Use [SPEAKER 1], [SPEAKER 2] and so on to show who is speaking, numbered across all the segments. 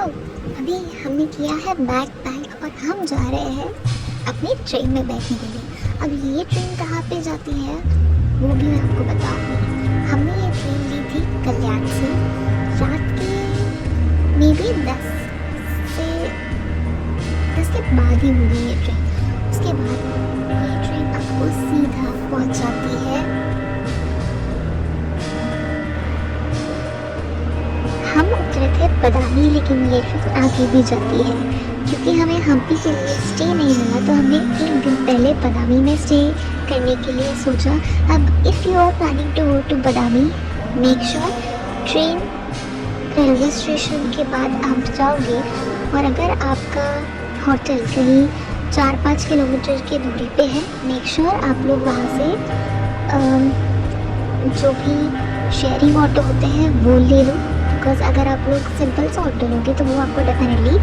[SPEAKER 1] अभी हमने किया है बैग पैक और हम जा रहे हैं अपनी ट्रेन में बैठने के लिए। अब ये ट्रेन कहाँ पे जाती है वो भी मैं आपको बताऊंगी। हमने ये ट्रेन ली थी कल्याण से रात के मे बी 10 के बाद ही होगी ये ट्रेन। उसके बाद ये ट्रेन आपको सीधा पहुँच जाती है। हम उतरे थे बदामी, लेकिन ये ट्रेन आगे भी जाती है क्योंकि हमें हम्पी के लिए स्टे नहीं मिला, तो हमने एक दिन पहले बदामी में स्टे करने के लिए सोचा। अब if you are planning to go to Badami, make sure train railway station के बाद आप जाओगे, और अगर आपका होटल कहीं 4-5 किलोमीटर की दूरी पे है, मेक श्योर आप लोग वहाँ से जो भी शेयरिंग ऑटो होते हैं वो ले लो। बिकॉज अगर आप लोग सिंपल सा ऑटो लोगे तो वो आपको डेफिनेटली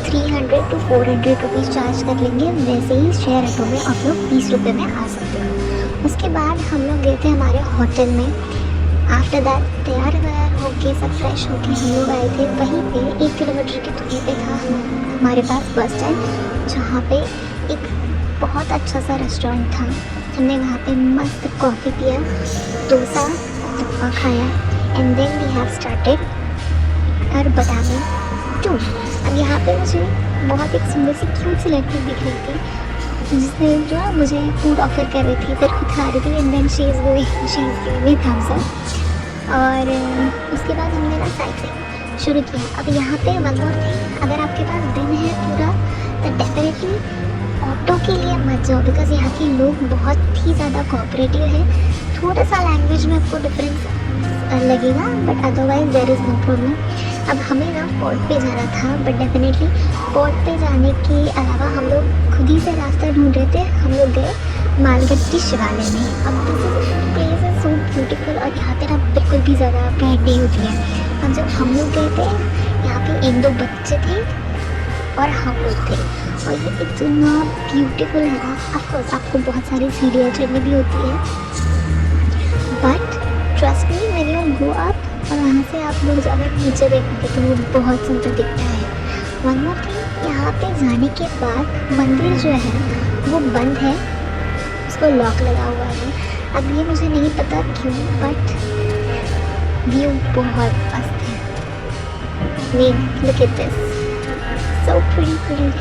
[SPEAKER 1] 300 to 400 रुपीज़ चार्ज कर लेंगे। वैसे ही शेयर ऑटो में आप लोग 20 रुपये में आ सकते हो। उसके बाद हम लोग गए थे हमारे होटल में। आफ्टर दैट तैयार वैयार होके सब फ्रेश होके हम लोग आए थे। वहीं पे 1 किलोमीटर की दूरी पे था हमारे पास बस स्टैंड, जहाँ पे एक बहुत अच्छा सा रेस्टोरेंट था। हमने वहाँ पे मस्त कॉफ़ी पिया, डोसा टप्पा खाया, and then we have started और बदामी टू। अब यहाँ पे मुझे बहुत एक सुंदर सी क्यूट सी लड़की दिख रही थी जिसने जो है मुझे फूड ऑफर कर रही थी, फिर खुद खा रही थी, and then she is giving thumbs up. और उसके बाद हमने ना साइकिलिंग शुरू किया। अब यहाँ पे वन मोर थिंग, अगर आपके पास दिन है पूरा तो डेफिनेटली ऑटो के लिए मत जाओ, बिकॉज यहाँ के लोग बहुत ही ज़्यादा कोऑपरेटिव है। थोड़ा सा लैंग्वेज में आपको डिफरेंस लगेगा, but otherwise there is no problem. अब हमें ना पोर्ट पे जाना था, बट डेफिनेटली पोर्ट पे जाने के अलावा हम लोग खुद ही से रास्ता ढूंढ रहे थे। हम लोग गए मालगट्टी शिवालय में। अब this place is so beautiful, और यहाँ पे ना बिल्कुल भी ज़्यादा भीड़ नहीं होती है। अब जब हम लोग गए थे यहाँ पे 1-2 बच्चे थे और हम लोग थे, और ये इतना ब्यूटीफुल है ना। ऑफकोर्स आपको बहुत सारी सीढ़ियाँ चढ़नी भी होती है, but trust me when you go up और वहाँ से आप लोग अगर नीचे देखोगे तो वो बहुत सुंदर दिखता है। वन मोर थिंग, यहाँ पे जाने के बाद मंदिर जो है वो बंद है, उसको लॉक लगा हुआ है। अब ये मुझे नहीं पता क्यों, बट व्यू बहुत मस्त है। Look at this, so pretty.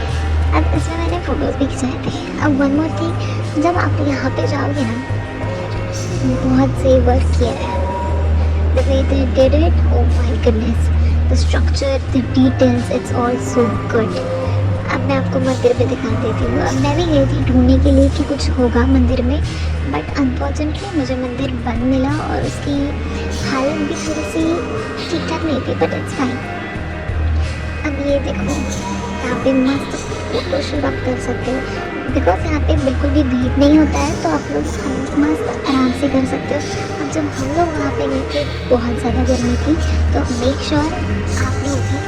[SPEAKER 1] अब इसमें मैंने फ़ोटोज़ भी खिंचाए थे। अब वन मोर थिंग, जब आप यहाँ पे जाओगे ना, बहुत सही वर्क किया है। The way they did it, oh my goodness, the structure, the details, it's all so good. अब मैं आपको मंदिर पे दिखा देती हूँ। अब मैं भी गई थी ढूंढने के लिए कि कुछ होगा मंदिर में, बट अनफॉर्चुनेटली मुझे मंदिर बंद मिला और उसकी हालत भी थोड़ी सी ठीक ठाक नहीं थी, बट इट्स फाइन। अब ये देखो, यहाँ पे मस्त फोटो शूट आप कर सकते हो, बिकॉज यहाँ पे बिल्कुल भी भीड़ नहीं होता है, तो आप लोग मस्त आराम से कर सकते हो। अब जब हम लोग वहाँ पे गए थे बहुत ज़्यादा गर्मी थी, तो मेक श्योर आप लोग भी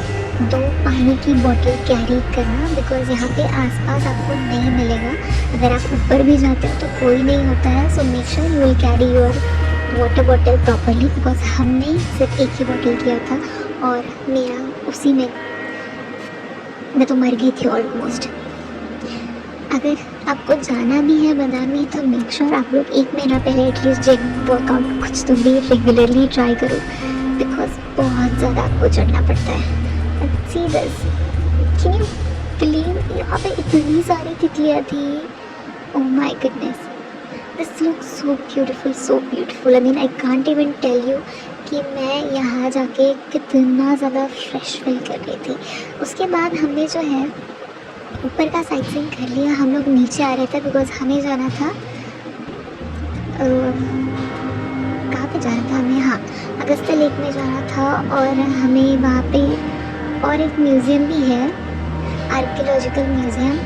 [SPEAKER 1] 2 पानी की बोतल कैरी करना, बिकॉज यहाँ पे आसपास आपको नहीं मिलेगा। अगर आप ऊपर भी जाते हो तो कोई नहीं होता है, so make sure you will carry your water bottle properly, because हमने सिर्फ एक ही बोतल किया था और मेरा उसी में मैं तो मर गई थी ऑलमोस्ट। अगर आपको जाना भी है बदामी तो मेक श्योर आप लोग 1 महीना पहले एटलीस्ट जिम वर्कआउट कुछ तो भी रेगुलरली ट्राई करो, बिकॉज बहुत ज़्यादा आपको चढ़ना पड़ता है। See this, can you believe यहाँ पे इतनी सारी तितलियाँ थी। Oh my goodness, this looks so beautiful, so beautiful. I mean I can't even tell you कि मैं यहाँ जाके कितना ज़्यादा फ्रेश फील कर रही थी। उसके बाद हमने जो है ऊपर का साइट सीइंग कर लिया। हम लोग नीचे आ रहे थे बिकॉज हमें जाना था, कहाँ पे जाना था हमें, हाँ अगस्त्य लेक में जाना था, और हमें वहाँ पे और एक म्यूज़ियम भी है, आर्कियोलॉजिकल म्यूज़ियम,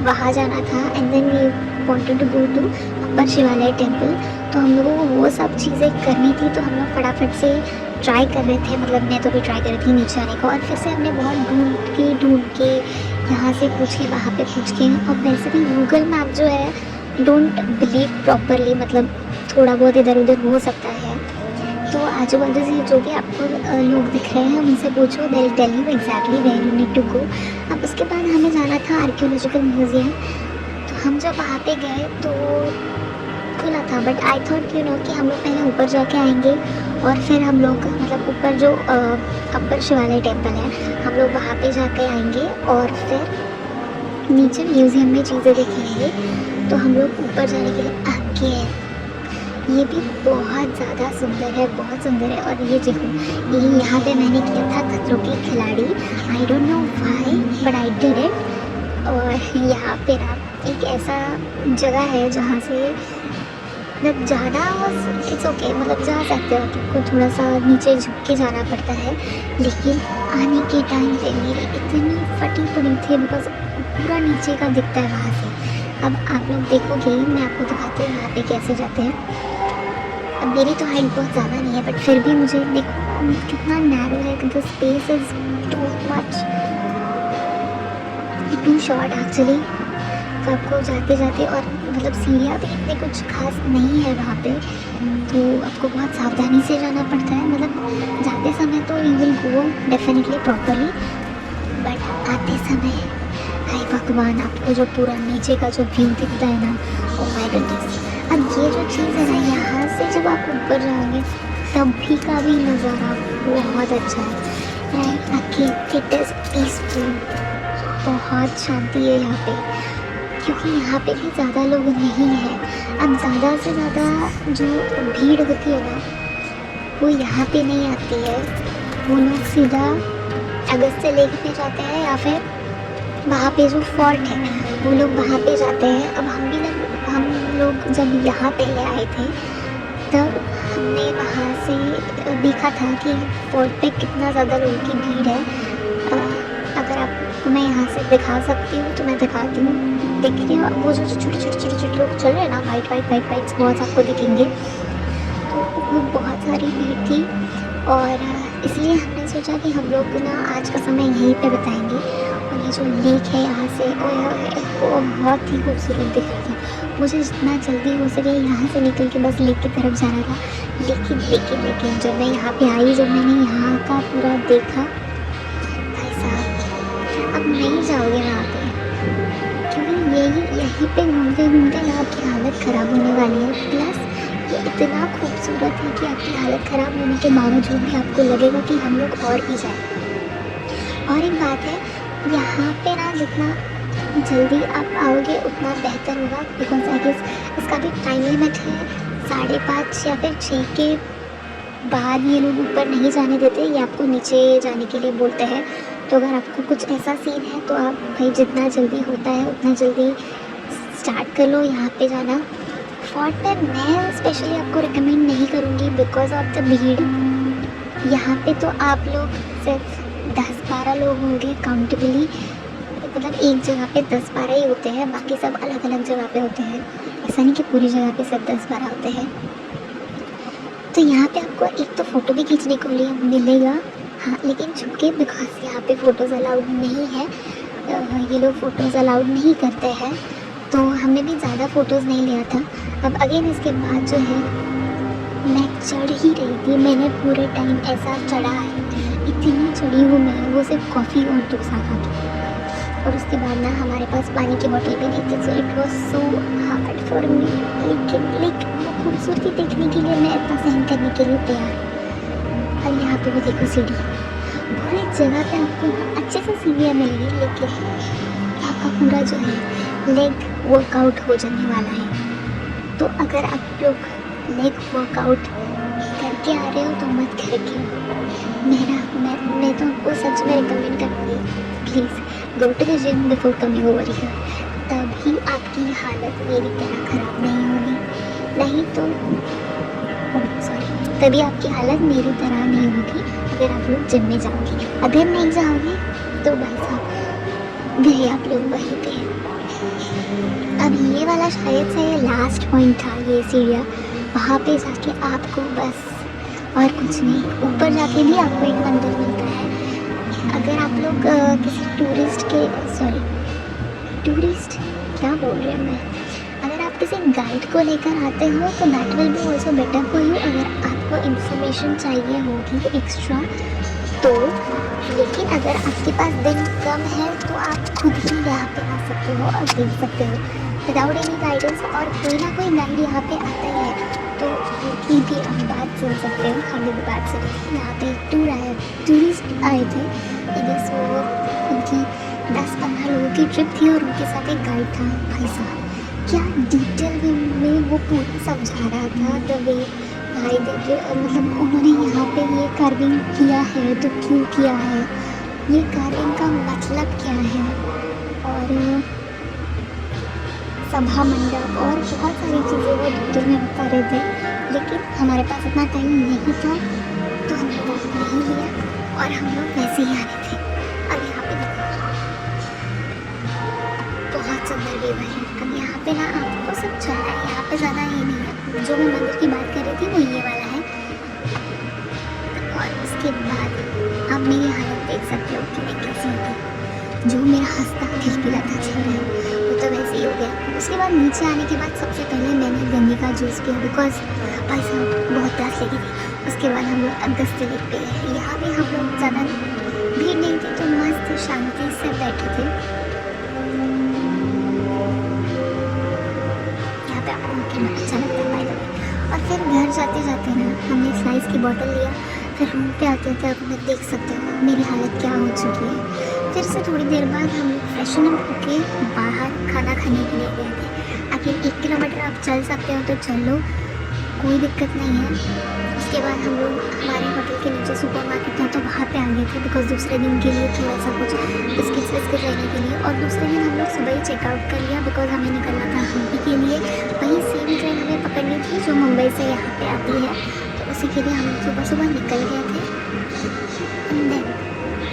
[SPEAKER 1] वहाँ जाना था। And then we wanted to go to upper Shivalaya temple. तो हम लोगों को वो सब चीज़ें करनी थी, तो हम लोग फटाफट से ट्राई कर रहे थे, मतलब मैं तो भी ट्राई कर रही थी नीचे आने का। और फिर से हमने बहुत ढूंढ के यहाँ से पूछ के वहाँ पे पूछ के, और वैसे भी गूगल मैप जो है डोंट बिलीव प्रॉपरली, मतलब थोड़ा बहुत इधर उधर हो सकता है। तो आजू बाजू से जो भी आपको लोग दिख रहे हैं उनसे पूछो, they will tell you exactly where you need to go. अब उसके बाद हमें जाना था आर्कियोलॉजिकल म्यूज़ियम। तो हम जब वहाँ पे गए तो खुला था, बट आई थॉट कि हम लोग पहले ऊपर जाके आएंगे और फिर हम लोग मतलब ऊपर जो अपर शिवालय टेम्पल है हम लोग वहाँ पे जाके आएंगे और फिर नीचे म्यूज़ियम में चीज़ें देखेंगे। तो हम लोग ऊपर जाने के लिए आगे हैं। ये भी बहुत ज़्यादा सुंदर है, बहुत सुंदर है। और ये देखो, ये यहाँ पे मैंने किया था खतरों के खिलाड़ी। I don't know why but I did it. और यहाँ पे ना एक ऐसा जगह है जहाँ से मतलब जाना इट्स ओके, मतलब जा सकते हो, तुमको थोड़ा सा नीचे झुक के जाना पड़ता है। लेकिन आने के टाइम पे मेरी इतनी फटी पड़ी थी बिकॉज पूरा नीचे का दिखता है वहाँ से। अब आप लोग देखोगे, मैं आपको दिखाती हूँ यहाँ पे कैसे जाते हैं। अब मेरी तो हाइट बहुत ज़्यादा नहीं है बट फिर भी मुझे देखो कितना नैरो है, the space is too much, too short actually. तो आपको जाते जाते और मतलब सीढ़ियाँ भी इतने कुछ खास नहीं है वहाँ पे, तो आपको बहुत सावधानी से जाना पड़ता है। मतलब जाते समय तो you will go definitely properly, but आते समय हाय भगवान, आपको जो पूरा नीचे का जो व्यू दिखता है ना, ओ माय गॉडनेस। अब ये जो चीज़ है ना, यहाँ से जब आप ऊपर जाओगे तभी का भी नज़ारा बहुत अच्छा है एंड इट इज़ पीसफुल। बहुत शांति है यहाँ पे, क्योंकि यहाँ पे भी ज़्यादा लोग नहीं हैं। अब ज़्यादा से ज़्यादा जो भीड़ होती है ना वो यहाँ पे नहीं आती है। वो लोग सीधा अगस्त्य लेक पे जाते हैं या फिर वहाँ पे जो फोर्ट है वो लोग वहाँ पे जाते हैं। अब हम लोग जब यहाँ पे आए थे तब हमने वहाँ से देखा था कि फोर्ट पे कितना ज़्यादा लोगों की भीड़ है। अगर आपको मैं यहाँ से दिखा सकती हूँ तो मैं दिखाती हूँ। देखिए वो जो छोटे छोटे लोग चल रहे हैं ना, वाइट बहुत आपको दिखेंगे। तो वो बहुत सारी भीड़ थी और इसलिए हमने सोचा कि हम लोग ना आज का समय यहीं पे बिताएंगे। और ये जो लेक है यहाँ से बहुत ही खूबसूरत दिख रहा था। मुझे जितना जल्दी हो सके यहाँ से निकल के बस लेक की तरफ जाना था, लेकिन जब मैं यहाँ पे आई, जब मैंने यहाँ का पूरा देखा, भाई साहब अब नहीं जाओगे वहाँ पे, क्योंकि यहीं पे घूमते घूमते ना आपकी हालत ख़राब होने वाली है। प्लस ये इतना खूबसूरत है कि आपकी हालत ख़राब होने के बावजूद भी आपको लगेगा कि हम लोग और भी जाएं। और एक बात है, यहाँ पे ना जितना जल्दी आप आओगे उतना बेहतर होगा, बिकॉज आई गेस इसका भी टाइम लिमिट है 5:30 या फिर 6 के बाद ये लोग ऊपर नहीं जाने देते, ये आपको नीचे जाने के लिए बोलते हैं। तो अगर आपको कुछ ऐसा सीन है तो आप भाई जितना जल्दी होता है उतना जल्दी स्टार्ट कर लो यहाँ पे जाना। फोर्ट पे मैं स्पेशली आपको रिकमेंड नहीं करूँगी बिकॉज ऑफ द भीड़। यहाँ पे तो आप लोग सिर्फ 10-12 लोग होंगे काउंटेबली, मतलब एक जगह पे 10-12 ही होते हैं, बाकी सब अलग अलग जगह पे होते हैं। ऐसा नहीं कि पूरी जगह पे सब 10-12 होते हैं। तो यहाँ पे आपको एक तो फ़ोटो भी खींचने को लिए मिलेगा, हाँ, लेकिन छुपके, बिकॉज यहाँ पे फ़ोटोज़ अलाउड नहीं है। ये लोग फ़ोटोज़ अलाउड नहीं करते हैं, तो हमने भी ज़्यादा फ़ोटोज़ नहीं लिया था। अब अगेन इसके बाद जो है मैं चढ़ ही रही थी, मैंने पूरे टाइम ऐसा चढ़ा है, इतनी चढ़ी हूँ मैं, वो सिर्फ कॉफ़ी और डोसा खा के। और उसके बाद ना हमारे पास पानी की बोतल भी नहीं थी, so it was so hard for me. लेकिन वो खूबसूरती देखने के लिए मैं इतना सहन करने के लिए तैयार। और यहाँ पे भी देखो सीढ़ी, पूरी जगह पे आपको अच्छे से सीढ़ियाँ मिलेगी, लेकिन आपका पूरा जो है लेग वर्कआउट हो जाने वाला है। तो अगर आप लोग लेग वर्कआउट करके आ रहे हो तो मत करके, मैं तो आपको सच में रिकमेंड करूँगी, please go to the gym before coming over here. तभी आपकी हालत मेरी तरह ख़राब नहीं होगी, नहीं तो तभी आपकी हालत मेरी तरह नहीं होगी अगर आप लोग जिम में जाओगे। अगर नहीं जाओगे तो भाई साहब गए आप लोग वहीं पे। अब ये वाला शायद से लास्ट पॉइंट था, ये सीढ़ियाँ, वहाँ पे जाके आपको बस और कुछ नहीं, ऊपर जाके भी आपको एक मंदिर मिलता है। अगर आप लोग किसी टूरिस्ट क्या बोल रहे हैं मैं, अगर आप किसी गाइड को लेकर आते हो तो that will be also better for you, अगर आपको इन्फॉर्मेशन चाहिए होगी एक्स्ट्रा तो। लेकिन अगर आपके पास दिन कम है तो आप खुद ही यहाँ पे आ सकते हो और देख सकते हो विदाउट एनी गाइडेंस, और कोई ना कोई गाइड यहाँ पे आता ही है तो उनकी भी आप बात सुन सकते हो। हम लोग बात सुन रहे थे, यहाँ पे टूरिस्ट आए थे, वो उनकी 10-15 लोगों की ट्रिप थी और उनके साथ एक गाइड था। भाई साहब क्या डिटेल में वो पूरा समझा रहा था द वे भाई देखिए, मतलब उन्होंने यहाँ पे ये कार्विंग किया है तो क्यों किया है, ये कार्विंग का मतलब क्या है, और सभा मंडप और बहुत सारी चीज़ें वो डिटेल में बता रहे थे। लेकिन हमारे पास इतना टाइम नहीं था तो हमने वो नहीं लिया और हम लोग वैसे ही आ रहे थे। अब यहाँ पे देखो बहुत सुंदर व्यू है। अब यहाँ पे ना आपको सब चल रहा है, यहाँ पे ज़्यादा ये नहीं है। जो मैं मंदिर की बात कर रही थी वो ये वाला है, और उसके बाद आप मेरी हालत देख सकते हो कि मैं कैसी हो गई। जो मेरा हंसता खिलखिला था चेहरा है वो तो वैसे ही हो गया। उसके बाद नीचे आने के बाद सबसे पहले मैंने गन्ने का जूस पिया बिकॉज भाई साहब बहुत प्यास लगी थी। उसके बाद हम लोग अगस्त लेक पे गए, यहाँ भी हम लोग ज़्यादा भीड़ नहीं थी तो मस्त शांति से बैठे थे। यहाँ पे आपको कितना अच्छा लगता है बाय द वे। और फिर घर जाते जाते ना हमने स्लाइस की बोतल लिया, फिर रूम पे आते थे। अब मैं देख सकते हो मेरी हालत क्या हो चुकी है। फिर से थोड़ी देर बाद हम लोग फ्रेशन अप होके बाहर खाना खाने के लिए गए थे। आखिर 1 किलोमीटर आप चल सकते हो तो चल लो, कोई दिक्कत नहीं है। उसके बाद हम लोग हमारे होटल के नीचे सुपर मार्केट था तो वहाँ पे आ गए थे बिकॉज दूसरे दिन के लिए थोड़ा सा कुछ बिस्किट्स विस्किट लेने के लिए। और दूसरे दिन हम लोग सुबह ही चेकआउट कर लिया बिकॉज हमें निकलना था हम्पी के लिए। वही सेम ट्रेन हमें पकड़नी थी जो मुंबई से यहाँ पे आती है, तो उसी के लिए हम लोग सुबह सुबह निकल गए थे।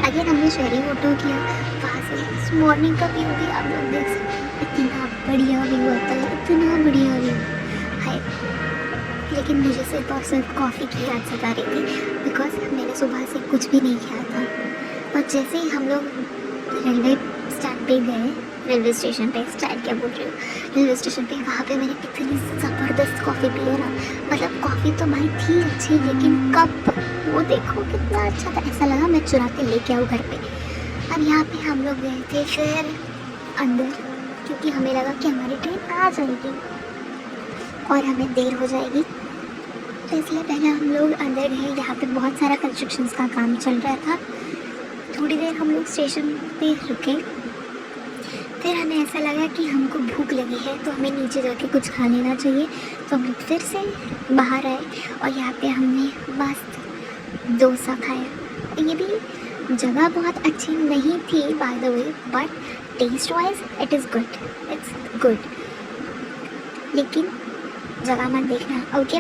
[SPEAKER 1] अगर हमने शेयरिंग ऑटो किया, वहाँ से मॉर्निंग का व्यू भी आप लोग देख सकते हैं। इतना बढ़िया व्यू आता है, इतना बढ़िया व्यू है। लेकिन मुझे सिर्फ और सिर्फ कॉफ़ी की याद सता रही थी बिकॉज मैंने सुबह से कुछ भी नहीं किया था। और जैसे ही हम लोग रेलवे स्टैंड पे गए, रेलवे स्टेशन पे, स्टैंड क्या बोल रही हूँ, रेलवे स्टेशन पे, वहाँ पे मैंने इतनी ज़बरदस्त कॉफ़ी पी है ना। मतलब कॉफ़ी तो भाई थी अच्छी लेकिन कप वो देखो कितना अच्छा था, ऐसा लगा मैं चुरा के लेके आऊँ घर पे। अब यहाँ पे हम लोग गए थे फिर अंदर क्योंकि हमें लगा कि हमारी ट्रेन आ जाएगी और हमें देर हो जाएगी, तो इसलिए पहले हम लोग अंदर गए। यहाँ पे बहुत सारा कंस्ट्रक्शंस का काम चल रहा था। थोड़ी देर हम लोग स्टेशन पे रुके, फिर हमें ऐसा लगा कि हमको भूख लगी है तो हमें नीचे जाके कुछ खा लेना चाहिए, तो हम लोग फिर से बाहर आए और यहाँ पे हमने मस्त डोसा खाया। ये भी जगह बहुत अच्छी नहीं थी by the way, but taste wise it is good, it's good. लेकिन जगह मत देखना, ओके।